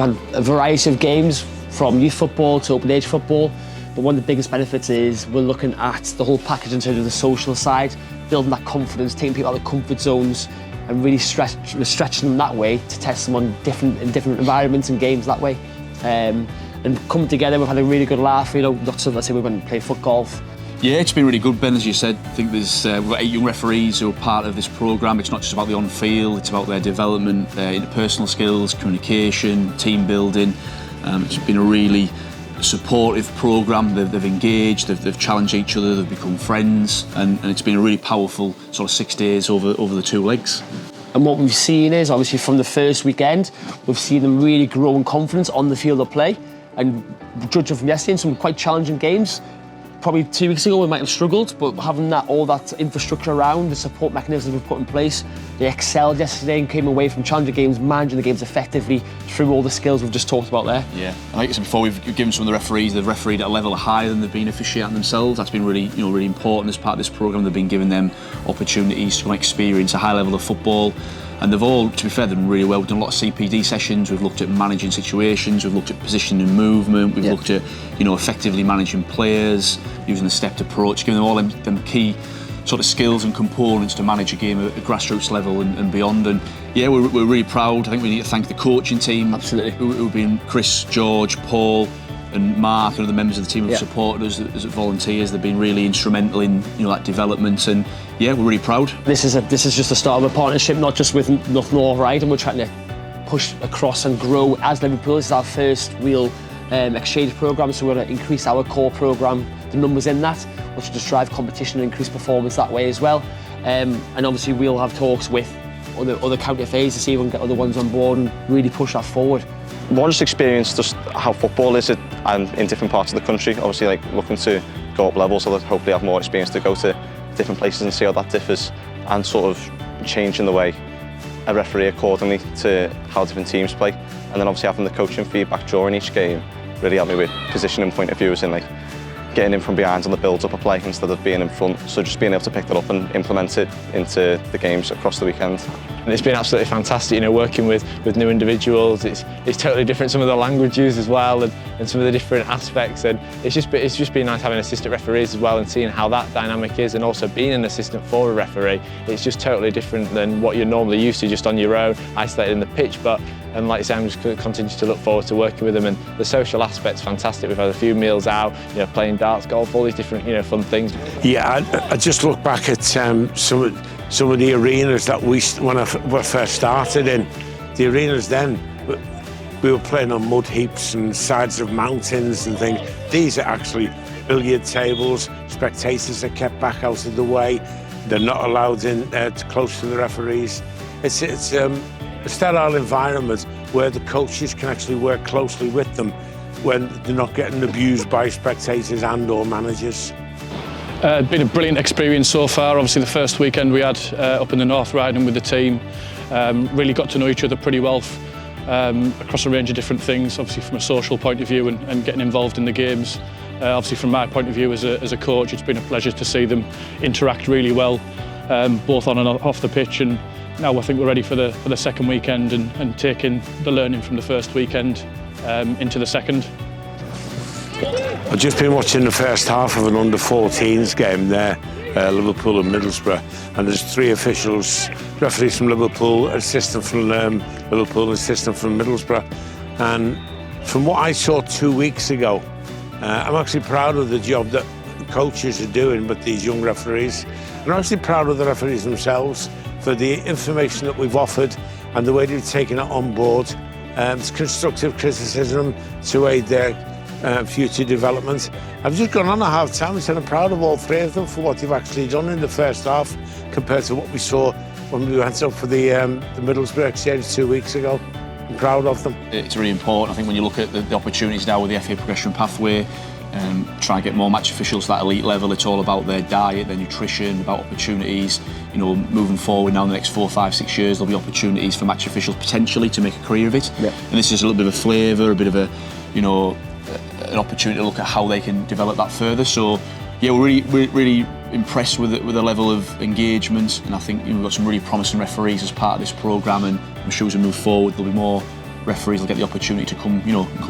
had a variety of games from youth football to open age football, but one of the biggest benefits is we're looking at the whole package in terms of the social side, building that confidence, taking people out of their comfort zones and really stretching them that way to test them on different environments and games that way. And coming together, we've had a really good laugh. You know, lots of, let's say, we went and played foot golf. Yeah, it's been really good, Ben, as you said. I think we've got 8 young referees who are part of this programme. It's not just about the on-field, it's about their development, their interpersonal skills, communication, team building. It's been a really supportive programme. They've engaged, they've challenged each other, they've become friends, and it's been a really powerful sort of 6 days over the 2 legs. And what we've seen is, obviously from the first weekend, we've seen them really grow in confidence on the field of play. And judging from yesterday, in some quite challenging games, probably 2 weeks ago we might have struggled, but having all that infrastructure around, the support mechanisms we've put in place, they excelled yesterday and came away from challenging games, managing the games effectively through all the skills we've just talked about there. Yeah, and like I said before, we've given some of the referees, they've refereed at a level higher than they've been officiating themselves. That's been really, really important as part of this programme. They've been giving them opportunities to experience a high level of football. And they've all, to be fair, done really well. We've done a lot of CPD sessions, we've looked at managing situations, we've looked at positioning and movement, we've looked at, effectively managing players, using the stepped approach, giving them all them key sort of skills and components to manage a game at a grassroots level and beyond. And yeah, we're really proud. I think we need to thank the coaching team. Absolutely. Who've been Chris, George, Paul and Mark and other members of the team who've supported us as volunteers. They've been really instrumental in that development, and yeah, we're really proud. This is just the start of a partnership, not just with North North, right? And we're trying to push across and grow as Liverpool. This is our first real exchange programme, so we're going to increase our core programme, the numbers in that, which will just drive competition and increase performance that way as well. And obviously we'll have talks with other county FAs to see if we can get other ones on board and really push that forward. One, just experience just how football is and in different parts of the country. Obviously, like looking to go up levels, so that hopefully have more experience to go to different places and see how that differs, and sort of changing the way a referee accordingly to how different teams play. And then obviously having the coaching feedback during each game really helped me with positioning point of view, as in like getting in from behind on the build-up of play instead of being in front. So just being able to pick that up and implement it into the games across the weekend. And it's been absolutely fantastic, working with new individuals. It's totally different, some of the language used as well, and some of the different aspects. And it's just been nice having assistant referees as well and seeing how that dynamic is, and also being an assistant for a referee. It's just totally different than what you're normally used to, just on your own, isolated in the pitch. And like I say, I'm just going to continue to look forward to working with them, and the social aspect's fantastic. We've had a few meals out, playing darts, golf, all these different, fun things. Yeah, I just look back at some of the arenas that when I first started in. The arenas then, we were playing on mud heaps and sides of mountains and things. These are actually billiard tables. Spectators are kept back out of the way. They're not allowed in close to the referees. It's a sterile environment where the coaches can actually work closely with them when they're not getting abused by spectators and or managers. It's been a brilliant experience so far. Obviously the first weekend we had up in the north riding with the team, really got to know each other pretty well across a range of different things, obviously from a social point of view and getting involved in the games. Obviously from my point of view as a coach, it's been a pleasure to see them interact really well, both on and off the pitch, and now I think we're ready for the second weekend and taking the learning from the first weekend into the second. I've just been watching the first half of an under-14s game there, Liverpool and Middlesbrough, and there's 3 officials, referees from Liverpool, assistant from Liverpool, assistant from Middlesbrough. And from what I saw 2 weeks ago, I'm actually proud of the job that the coaches are doing with these young referees. And I'm actually proud of the referees themselves for the information that we've offered and the way they've taken it on board. It's constructive criticism to aid their future development. I've just gone on at half-time and said I'm proud of all 3 of them for what they've actually done in the first half compared to what we saw when we went up for the Middlesbrough exchange 2 weeks ago. I'm proud of them. It's really important. I think when you look at the opportunities now with the FA progression pathway, try and get more match officials to that elite level. It's all about their diet, their nutrition, about opportunities. Moving forward now in the next 4, 5, 6 years, there'll be opportunities for match officials potentially to make a career of it. Yeah. And this is a little bit of a flavour, a bit of an opportunity to look at how they can develop that further. So yeah, we're really impressed with the level of engagement, and I think we've got some really promising referees as part of this programme, and I'm sure as we move forward there'll be more referees will get the opportunity to come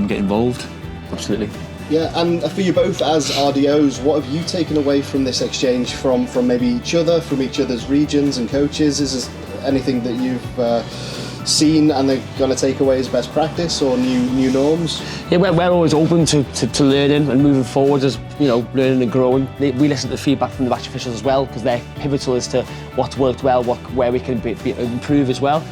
get involved. Absolutely. Yeah, and for you both as RDOs, what have you taken away from this exchange from maybe each other, from each other's regions and coaches? Is there anything that you've seen and they're going to take away as best practice or new norms? Yeah, we're always open to learning and moving forward, as learning and growing. We listen to the feedback from the match officials as well, because they're pivotal as to what's worked well, where we can improve as well.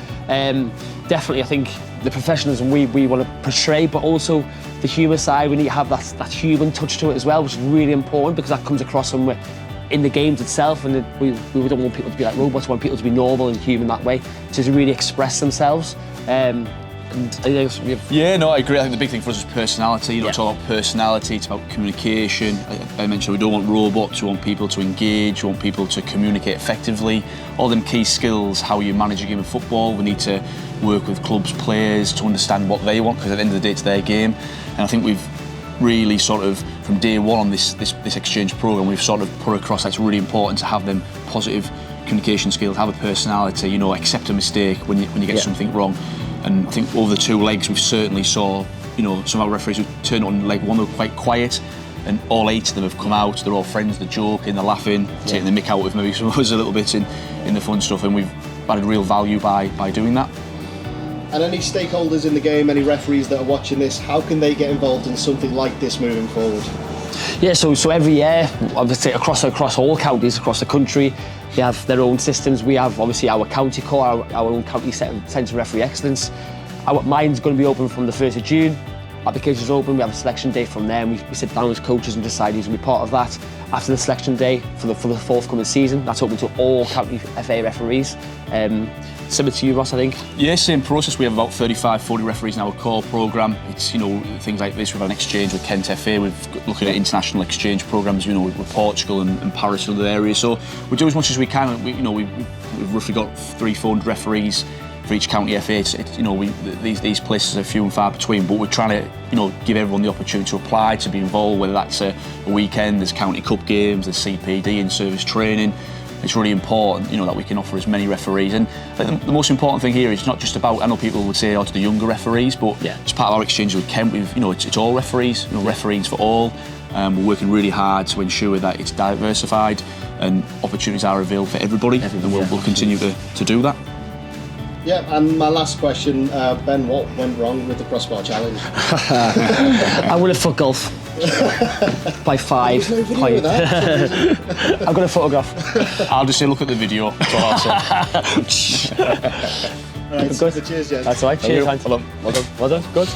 Definitely, I think the professionalism we want to portray, but also the humour side. We need to have that human touch to it as well, which is really important, because that comes across when we're in the games itself, and we don't want people to be like robots. We want people to be normal and human that way, to really express themselves. Yeah, no, I agree. I think the big thing for us is personality. It's all about personality, it's about communication. I mentioned we don't want robots, we want people to engage, we want people to communicate effectively. All them key skills, how you manage a game of football. We need to work with clubs, players, to understand what they want, because at the end of the day it's their game. And I think we've really sort of, from day one on this exchange programme, we've sort of put across that it's really important to have them positive communication skills, have a personality, accept a mistake when you get something wrong. And I think over the 2 legs we've certainly saw, some of our referees who turned on leg 1 were quite quiet, and all 8 of them have come out. They're all friends, they're joking, they're laughing, taking the mick out of maybe some of us a little bit in the fun stuff, and we've added real value by doing that. And any stakeholders in the game, any referees that are watching this, how can they get involved in something like this moving forward? Yeah, so every year, obviously across all counties across the country, they have their own systems. We have obviously our county core, our own county centre of referee excellence. Mine's going to be open from the 1st of June. Applications are open. We have a selection day from there, and we sit down as coaches and decide who's going to be part of that. After the selection day for the forthcoming season, that's open to all county FA referees. Similar to you, Ross, I think. Yeah, same process. We have about 35-40 referees in our core programme. It's things like this. We've had an exchange with Kent FA. We've looking at international exchange programmes. With Portugal and Paris and other areas. So we do as much as we can. We've roughly got 300-400 referees for each county FA. These places are few and far between, but we're trying to give everyone the opportunity to apply, to be involved, whether that's a weekend, there's county cup games, there's CPD and service training. It's really important that we can offer as many referees, and the most important thing here is not just about, I know people would say to the younger referees, but as part of our exchange with Kent, it's all referees, referees for all. We're working really hard to ensure that it's diversified and opportunities are available for everybody, and we'll continue to do that. Yeah, and my last question, Ben, what went wrong with the crossbar challenge? I would have thought golf by 5. There's no video of that. I've got a photograph. I'll just say look at the video. That's all I'll say. All right, Good. cheers, Jen. That's all right. Cheers, Hans. Well done. Well done. Good.